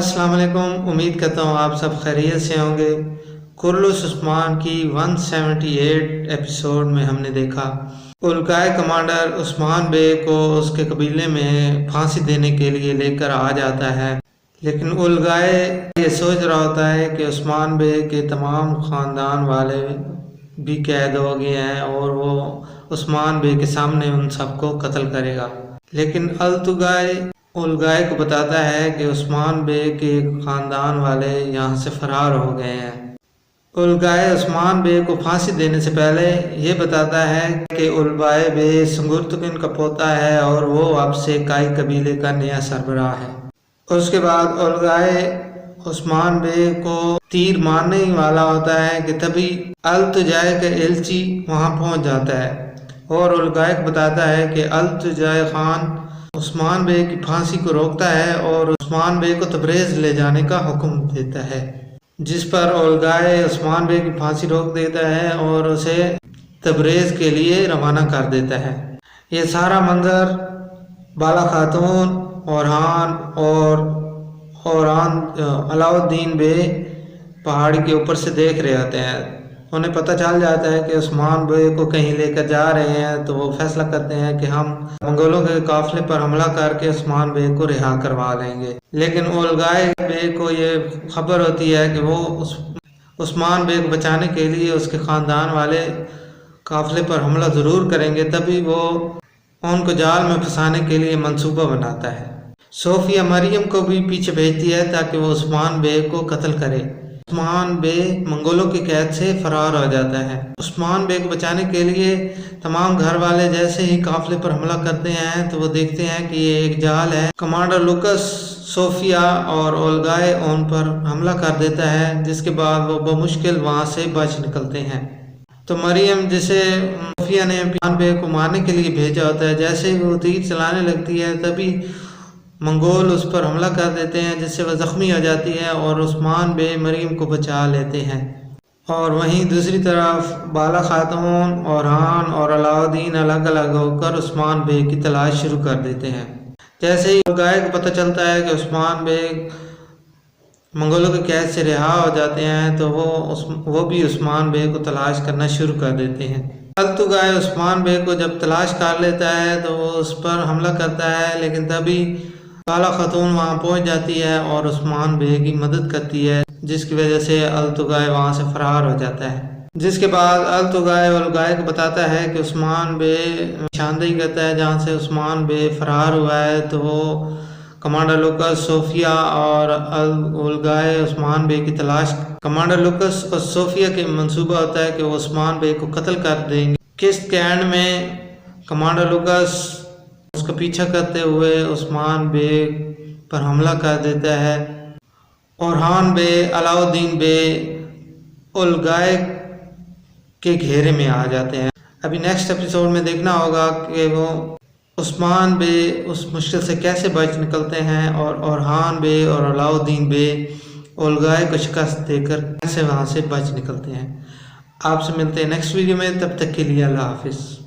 अस्सलाम वालेकुम। उम्मीद करता हूँ आप सब खैरियत से होंगे। कुर्लुस उस्मान की 178 एपिसोड में हमने देखा उल्काए कमांडर उस्मान बे को उसके कबीले में फांसी देने के लिए लेकर आ जाता है, लेकिन उल्गाए ये सोच रहा होता है कि उस्मान बे के तमाम ख़ानदान वाले भी कैद हो गए हैं और वो उस्मान बे के सामने उन सबको कत्ल करेगा। लेकिन अल्तुगाय उल्गाए को बताता है कि उस्मान बे के ख़ानदान वाले यहाँ से फरार हो गए हैं। उल्गाए उस्मान बे को फांसी देने से पहले ये बताता है कि उल्बाए बे संगुर्तुगिन का पोता है और वो अब से काई कबीले का नया सरबराह है। उसके बाद उल्गाए उस्मान बे को तीर मारने ही वाला होता है कि तभी अल्तुजाय का एलची वहाँ पहुँच जाता है और उल्गाए को बताता है कि अल्तुजाय खान उस्मान बे की फांसी को रोकता है और उस्मान बे को तबरेज़ ले जाने का हुक्म देता है, जिस पर उल्गाए उस्मान बे की फांसी रोक देता है और उसे तबरेज़ के लिए रवाना कर देता है। ये सारा मंजर बाला खातून और अलाउद्दीन बे पहाड़ी के ऊपर से देख रहे होते हैं। उन्हें पता चल जाता है कि उस्मान बे को कहीं लेकर जा रहे हैं, तो वो फैसला करते हैं कि हम मंगोलों के काफिले पर हमला करके उस्मान बे को रिहा करवा लेंगे। लेकिन उल्गाए बे को ये खबर होती है कि वो उस्मान बे को बचाने के लिए उसके ख़ानदान वाले काफिले पर हमला ज़रूर करेंगे, तभी वो उनको जाल में फंसाने के लिए मंसूबा बनाता है। सोफिया मरियम को भी पीछे भेजती है ताकि वो उस्मान बे को कत्ल करे। उस्मान बे मंगोलों की कैद से फरार हो जाता है। उस्मान बे को बचाने के लिए तमाम घर वाले जैसे ही काफिले पर हमला करते हैं तो वो देखते हैं कि ये एक जाल है। कमांडर लुकस, सोफिया और उल्गाए उन पर हमला कर देता है, जिसके बाद वो बमुश्किल वहाँ से बच निकलते हैं। तो मरियम, जिसे सोफिया ने उस्मान बे को मारने के लिए भेजा होता है, जैसे ही वो तीर चलाने लगती है तभी मंगोल उस पर हमला कर देते हैं, जिससे वह ज़ख्मी हो जाती है और उस्मान बे मरियम को बचा लेते हैं। और वहीं दूसरी तरफ बाला खातून और हान और अलाउद्दीन अलग अलग होकर उस्मान बे की तलाश शुरू कर देते हैं। जैसे ही उल्गाए को पता चलता है कि उस्मान बे मंगोलों की कैद से रिहा हो जाते हैं तो वो भी उस्मान बे को तलाश करना शुरू कर देते हैं। अल्तुगाय उस्मान बे को जब तलाश कर लेता है तो वो उस पर हमला करता है, लेकिन तभी बाला खातून वहाँ पहुँच जाती है और उस्मान बे की मदद करती है, जिसकी वजह से अल्तुगाय वहाँ से फरार हो जाता है। जिसके बाद अल्तुगाय उल्गाए को बताता है कि उस्मान बे निशानदेही करता है जहाँ से उस्मान बे फरार हुआ है, तो वो कमांडर लुकस, सोफिया और उल्गाए उस्मान बे की तलाश। कमांडर लुकस और सोफिया के मंसूबा होता है कि वो उस्मान बे को कत्ल कर देंगे। किस्त के एंड में कमांडर लुकस उसका पीछा करते हुए उस्मान बे पर हमला कर देता है और हान बे, अलाउद्दीन बे उल्गाए के घेरे में आ जाते हैं। अभी नेक्स्ट एपिसोड में देखना होगा कि वो उस्मान बे उस मुश्किल से कैसे बच निकलते हैं और हान बे और अलाउद्दीन बे उल्गाए को शिकस्त देकर कैसे वहाँ से बच निकलते हैं। आपसे मिलते हैं नेक्स्ट वीडियो में, तब तक के लिए अल्लाह हाफिज़।